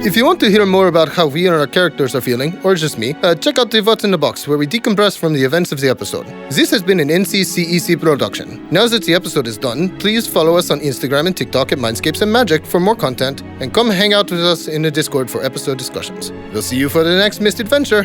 Speaker 1: If you want to hear more about how we and our characters are feeling, or just me, check out the What's in the Box, where we decompress from the events of the episode. This has been an NCCEC production. Now that the episode is done, please follow us on Instagram and TikTok at Mindscapes and Magic for more content, and come hang out with us in the Discord for episode discussions. We'll see you for the next missed adventure.